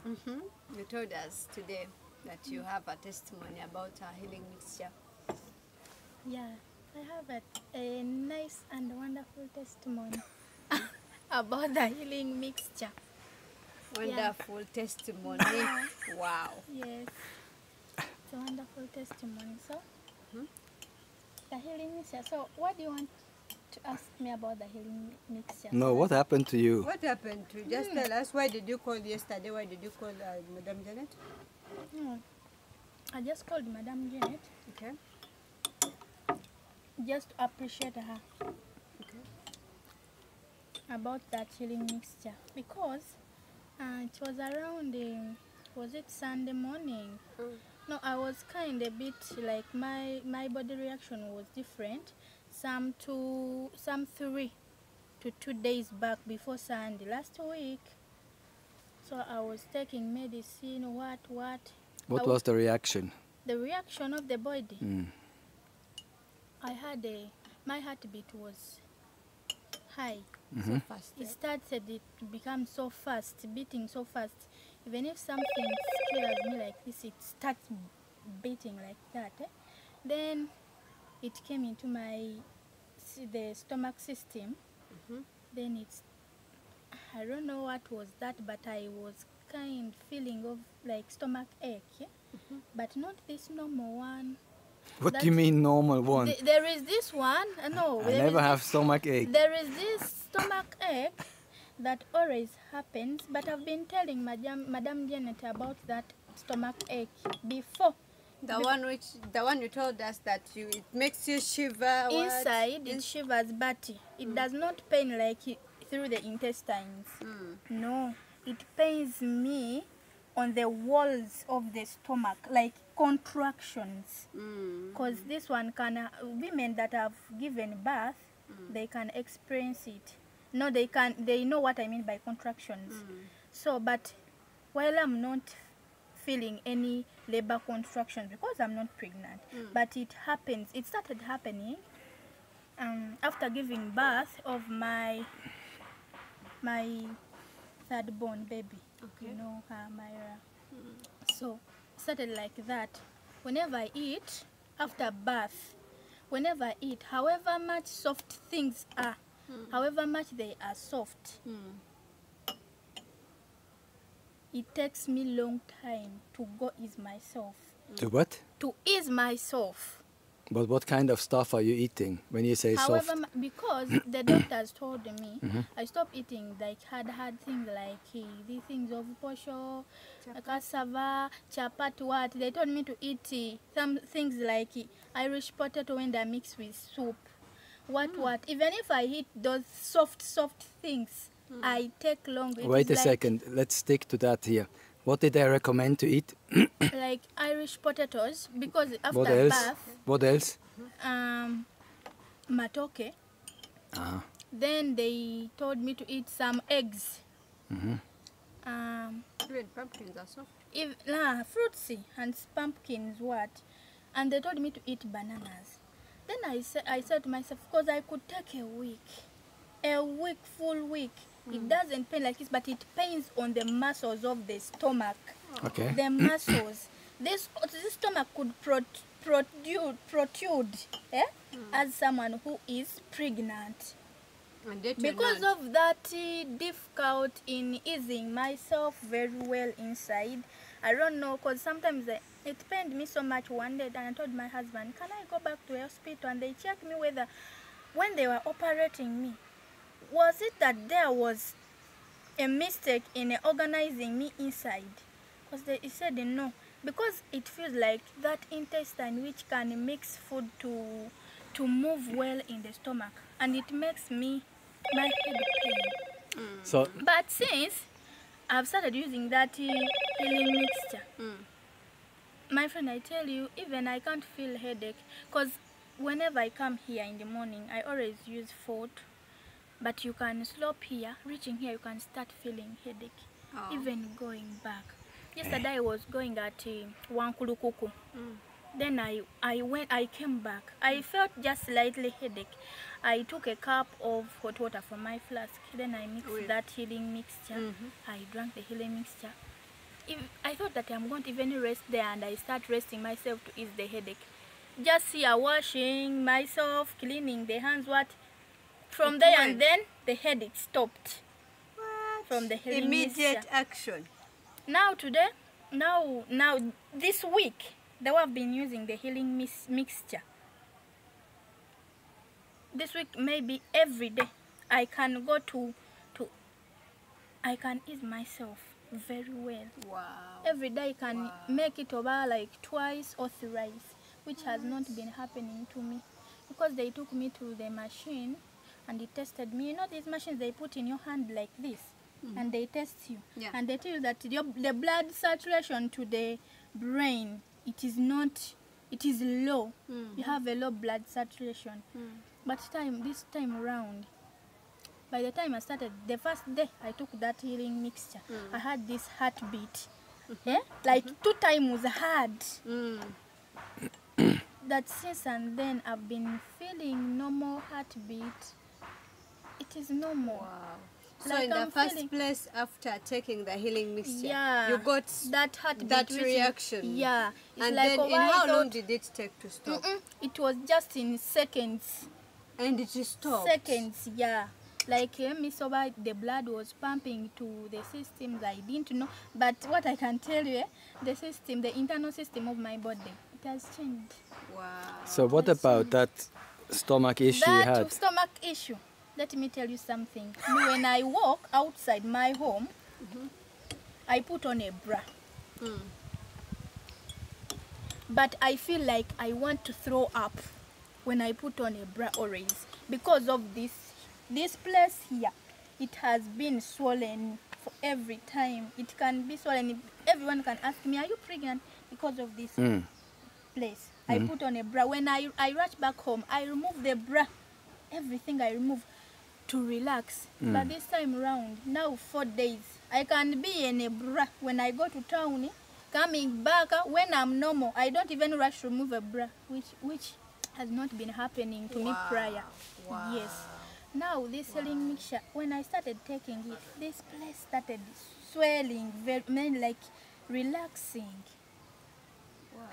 You told us today that you have a testimony about a healing mixture. Yeah, I have a nice and wonderful testimony about the healing mixture. Wonderful testimony. Yeah. Wow. Yes, it's a wonderful testimony. So, the healing mixture. So, what do you want to ask me about the healing mixture? No, what happened to you? What happened to you? Just tell us, why did you call yesterday? Why did you call Madam Janet? I just called Madam Janet Okay. just to appreciate her Okay. about that healing mixture because it was around, was it Sunday morning? No, I was kind of a bit like my body reaction was different. Some 3 to 2 days back before Sunday last week. So I was taking medicine. What? What was the reaction? The reaction of the body? Mm. I had my heartbeat was high. So fast. It started to become so fast, beating so fast. Even if something scares me like this, it starts beating like that. Then it came into the stomach system. Then I don't know what was that, but I was kind feeling of like stomach ache, but not this normal one. What do you mean normal one? There is this one. No, I never have stomach ache. There is this stomach ache that always happens, but I've been telling Madam Janet about that stomach ache before. The one you told us that it makes you shiver. Inside it shivers, but it does not pain like through the intestines. No, it pains me on the walls of the stomach, like contractions. Because this one women that have given birth, they can experience it. No, they know what I mean by contractions. So, but while I'm not feeling any labor contractions because I'm not pregnant, but it started happening after giving birth of my third born baby. Okay. You know her, Myra. So it started like that. Whenever I eat after birth, whenever I eat, however much soft things are, however much they are soft, it takes me long time to go ease myself. To what? To ease myself. But what kind of stuff are you eating when you say However, soft? because the doctors told me I stopped eating like hard things like these things of posho, cassava, chapati, what. They told me to eat some things like Irish potato when they're mixed with soup. What. Even if I eat those soft things, I take long. Wait a second. Let's stick to that here. What did they recommend to eat? Like Irish potatoes, because after What else? birth, What else? matoke. Then they told me to eat some eggs. Even pumpkins are soft. Fruitsy and pumpkins, what? And they told me to eat bananas. Then I said to myself, because I could take full week. It doesn't pain like this, but it pains on the muscles of the stomach. Okay. The muscles. This stomach could protrude as someone who is pregnant. Because of that difficult in easing myself very well inside. I don't know, because sometimes it pained me so much one day, and I told my husband, can I go back to the hospital? And they checked me whether, when they were operating me, was it that there was a mistake in organizing me inside? Because they said no, because it feels like that intestine which can mix food to move well in the stomach, and it makes my head pain. So, But since I've started using that healing mixture, my friend, I tell you, even I can't feel headache, because whenever I come here in the morning, I always use food. But you can stop here, reaching here, you can start feeling headache, even going back. Yesterday I was going at Wankulukuku. Then I came back. I felt just slightly headache. I took a cup of hot water from my flask. Then I mixed that healing mixture. I drank the healing mixture. I thought that I'm going to even rest there, and I start resting myself to ease the headache. Just here washing myself, cleaning the hands, what? From there and then the headache stopped. What? From the healing immediate mixture. action. Now today, now this week, they have been using the healing mixture. This week, maybe every day, I can go I can ease myself very well. Wow. Every day I can make it over like twice or thrice, which has not been happening to me. Because they took me to the machine and they tested me. You know these machines they put in your hand like this, and they test you. Yeah. And they tell you that the blood saturation to the brain, it is low. You have a low blood saturation. But this time around, by the time I started, the first day I took that healing mixture, I had this heartbeat. Like 2 times hard. That since and then I've been feeling normal heartbeat. It is normal. Wow. So Like in the I'm first feeling- place, after taking the healing mixture, Yeah, you got that heartbeat, that which is- reaction. Yeah, it's And like then in I how long thought- did it take to stop? It was just in seconds. And it stopped. Seconds, yeah. Like the blood was pumping to the systems I didn't know. But what I can tell you, the system, the internal system of my body, it has changed. Wow. So what about that stomach issue you That had? stomach issue. Let me tell you something. When I walk outside my home, I put on a bra. But I feel like I want to throw up when I put on a bra always because of this place here. It has been swollen for every time. It can be swollen. Everyone can ask me, are you pregnant? Because of this place. I put on a bra. When I rush back home, I remove the bra. Everything I remove to relax. But this time around, now 4 days, I can be in a bra. When I go to town, coming back, when I'm normal, I don't even rush to remove a bra, which has not been happening to me prior. Wow. Yes. Now this healing mixture, when I started taking it, this place started swelling, like relaxing.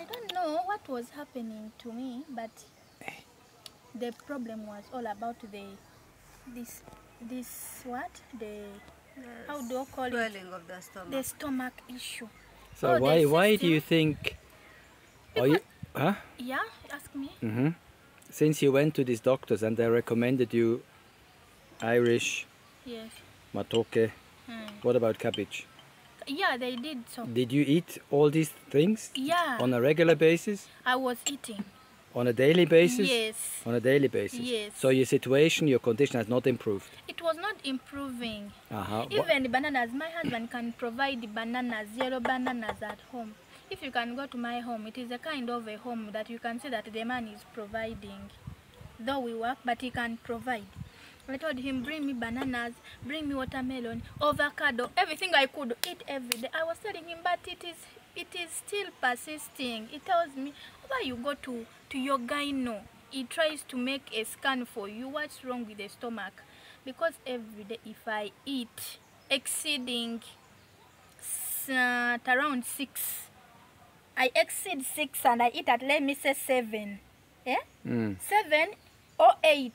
I don't know what was happening to me, but the problem was all about how do I call it? Swelling of the stomach. The stomach issue. So the why do you system- think? Are you? Huh? Yeah, ask me. Since you went to these doctors and they recommended you Irish, Yes. matoke, what about cabbage? Yeah, they did so. Did you eat all these things Yeah, on a regular basis? I was eating. On a daily basis? Yes. On a daily basis? Yes. So your situation, your condition has not improved? It was not improving. Uh-huh. Even the bananas, my husband can provide the bananas, yellow bananas at home. If you can go to my home, it is a kind of a home that you can see that the man is providing. Though we work, but he can provide. I told him, bring me bananas, bring me watermelon, avocado, everything I could eat every day. I was telling him, but it is still persisting. He tells me, why you go to your gyno? He tries to make a scan for you. What's wrong with the stomach? Because every day, if I eat exceeding around 6, I exceed 6 and I eat at, let me say 7. Yeah? 7 or 8.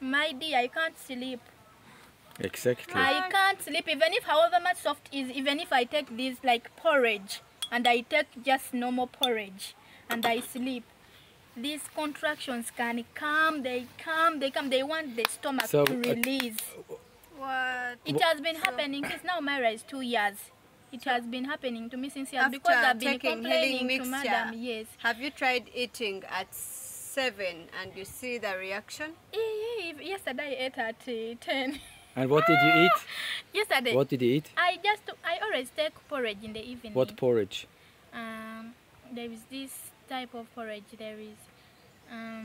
My dear, I can't sleep. Exactly. I can't sleep even if however much soft is, even if I take this like porridge and I take just normal porridge and I sleep. These contractions can come, they want the stomach So, to release. What? It has been happening since now Myra is 2 years. It has been happening to me since years because After I've been taking complaining healing to mixture, madam. Yes. have you tried eating at 7 and you see the reaction? Yesterday I ate at 10. And what did you eat? Yesterday. What did you eat? I always take porridge in the evening. What porridge? There is this type of porridge. There is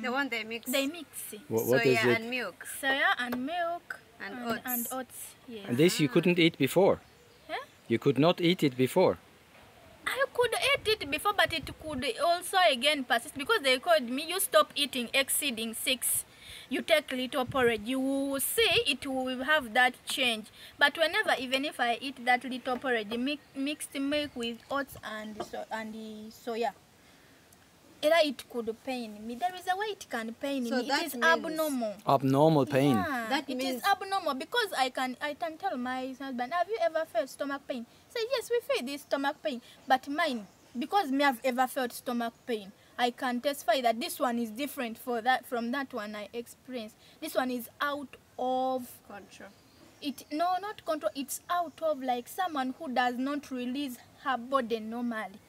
The one they mix? they mix What is soya it? and milk. soya and milk And oats. and oats. Yes. And this you couldn't eat before? Huh? You could not eat it before? I could eat it before, but it could also again persist because they told me you stop eating exceeding 6. you take little porridge, you will see it will have that change. But whenever, even if I eat that little porridge, mixed milk with oats and the soya, either it could pain me. There is a way it can pain me. It is abnormal. Abnormal pain. Yeah, that it means is abnormal because I can tell my husband, have you ever felt stomach pain? Say yes, we feel this stomach pain, but mine, because me have ever felt stomach pain, I can testify that this one is different from that one I experienced. This one is out of control. No, not control. It's out of, like, someone who does not release her body normally.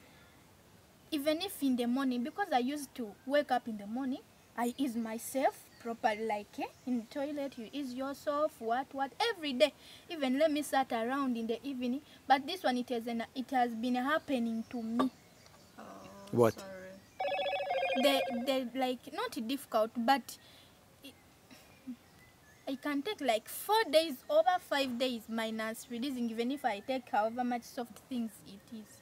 Even if in the morning, because I used to wake up in the morning, I ease myself properly, like in the toilet, you ease yourself, what, every day. Even let me sat around in the evening. But this one, it has been happening to me. Oh, what? Sorry. They like, not difficult, but I can take like 4 days, over 5 days minus releasing, even if I take however much soft things it is.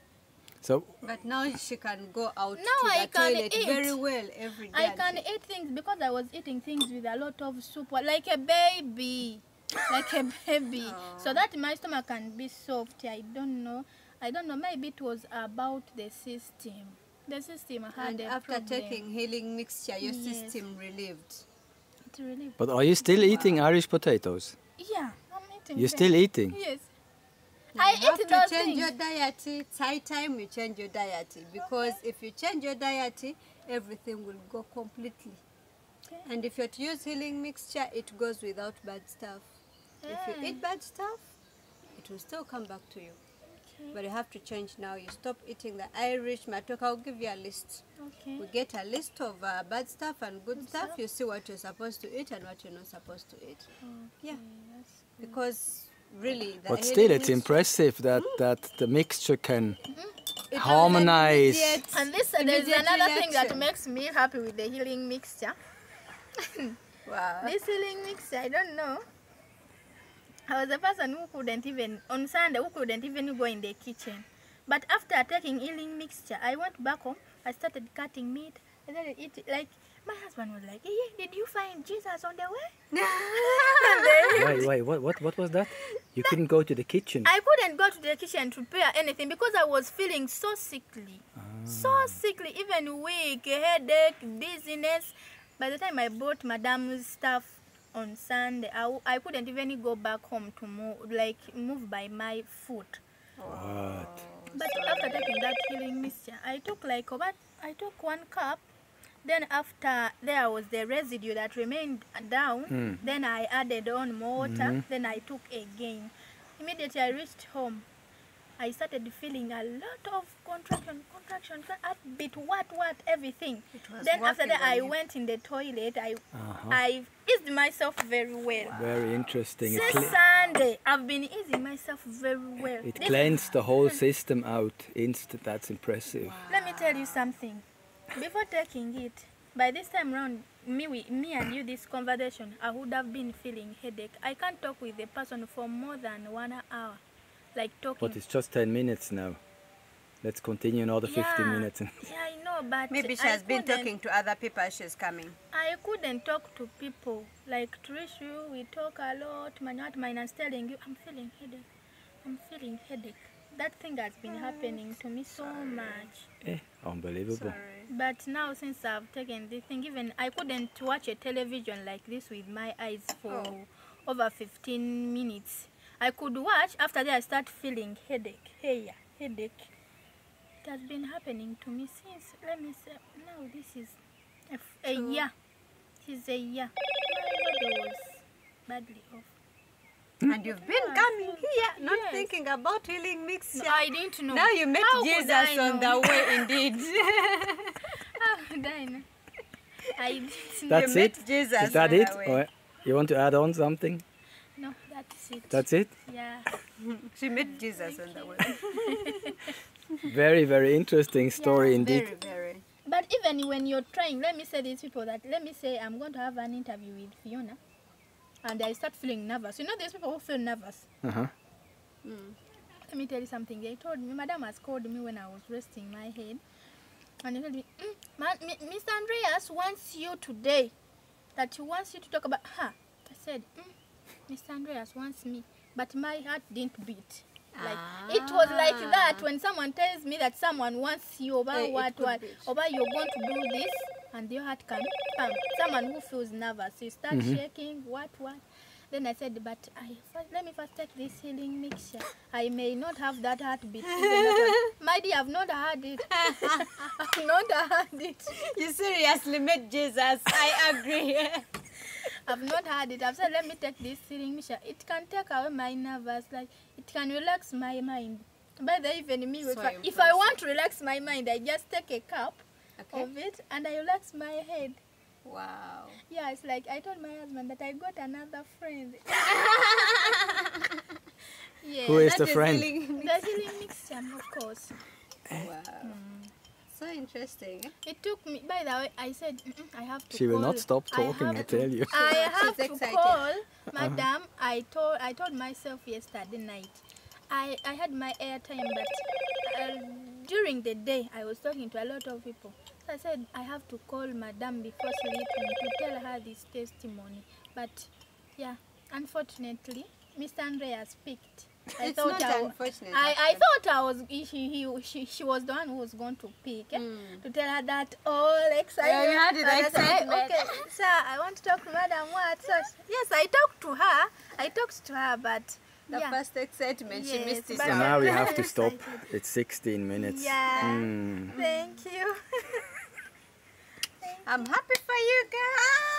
So, but now she can go out now to I the can toilet eat very well every day. I can eat things because I was eating things with a lot of soup, like a baby. Like a baby. So that my stomach can be soft. I don't know. Maybe it was about the system. The system had and a after problem. taking healing mixture, your Yes. system relieved. It really. but are you still eating Irish potatoes? Yeah, I'm eating. You're them. still eating? Yes. You I have eat to those change things. your diet. It's high time you change your diet, because if you change your diet, everything will go completely. Okay. And if you're to use healing mixture, it goes without bad stuff. If you eat bad stuff, it will still come back to you. Okay. But you have to change now. You stop eating the Irish matoke. I'll give you a list. Okay. We get a list of bad stuff and good stuff. stuff. You see what you're supposed to eat and what you're not supposed to eat. Yeah, That's good. because really, the But still, healing it's mixture- impressive that the mixture can it has harmonize. an immediate- And there's immediate another thing that reaction. makes me happy with the healing mixture. Wow. This healing mixture, I don't know. I was a person who couldn't even, on Sunday, who couldn't even go in the kitchen. But after taking healing mixture, I went back home, I started cutting meat, I started eating, like, my husband was like, hey, did you find Jesus on the way? Wait, what was that? You couldn't go to the kitchen. I couldn't go to the kitchen to prepare anything because I was feeling so sickly. So sickly, even weak, headache, dizziness. By the time I brought Madam's stuff on Sunday, I couldn't even go back home to move by my foot. What? But after taking that healing mixture, I took 1 cup. Then after there was the residue that remained down. Then I added on more water. Then I took again. Immediately I reached home, I started feeling a lot of contraction, heartbeat, everything. Then after that, I went in the toilet. I eased myself very well. Very interesting. Since Sunday, I've been easing myself very well. It cleansed the whole system out instant. That's impressive. Let me tell you something. Before taking it, by this time round, me and you, this conversation, I would have been feeling headache. I can't talk with a person for more than 1 hour. Like talking. But it's just 10 minutes now. Let's continue another 15 minutes. Yeah, I know, but Maybe she has been talking to other people as she's coming. I couldn't talk to people. Like Trishu, we talk a lot. Mine telling you, I'm feeling headache. That thing has been happening to me so much. Unbelievable. But now since I've taken this thing, even I couldn't watch a television like this with my eyes for over 15 minutes. I could watch, after that I start feeling headache. Headache. It has been happening to me since, let me say, now this is a year. This is a year. My body was badly off. And you've been coming here, not thinking about healing mixture. No, I didn't know. Now you met How could Jesus I on know? the way, indeed. How could I know? I didn't know. That's You it? met Jesus Is that on it? the way. Or you want to add on something? No, that's it. That's it? Yeah. She met Jesus on the way. Very, very interesting story indeed. Very, very. But even when you're trying, let me say these people that, let me say I'm going to have an interview with Fiona, and I start feeling nervous. You know, there's people who feel nervous. Uh-huh. Let me tell you something. They told me, Madam has called me when I was resting my head, and they told me, Mr. Andreas wants you today. that he wants you to talk about her. I said, Mr. Andreas wants me, but my heart didn't beat. Like it was like that when someone tells me that someone wants you about what, about you're going to do this, and your heart can pump. Someone who feels nervous, you start shaking, what. Then I said, but let me first take this healing mixture. I may not have that heartbeat. My dear, I've not heard it. I've not heard it. You seriously met Jesus. I agree. I've not heard it. I've said, let me take this healing mixture. It can take away my nerves. Like, it can relax my mind. By the even me, if I want to relax my mind, I just take a cup of it and I relax my head. Wow. Yeah, it's like I told my husband that I got another friend. Yeah, who is the friend? The healing mixture, of course. Wow. So interesting. It took me, by the way, I said, I have to She will not stop talking, I tell you. I have to call, Madam. I told myself yesterday night, I had my airtime, but during the day, I was talking to a lot of people. So I said, I have to call Madam before sleeping to tell her this testimony. But, yeah, unfortunately, Mr. Andreas picked. I It's thought not unfortunate. I thought I was she was the one who was going to pick to tell her that all excited. Yeah, you had the excitement. Okay, sir, I want to talk to Madam what? So, yes, I talked to her, but The first excitement, she missed it. So now we have to stop. It's 16 minutes. Yeah. Thank you. I'm happy for you guys.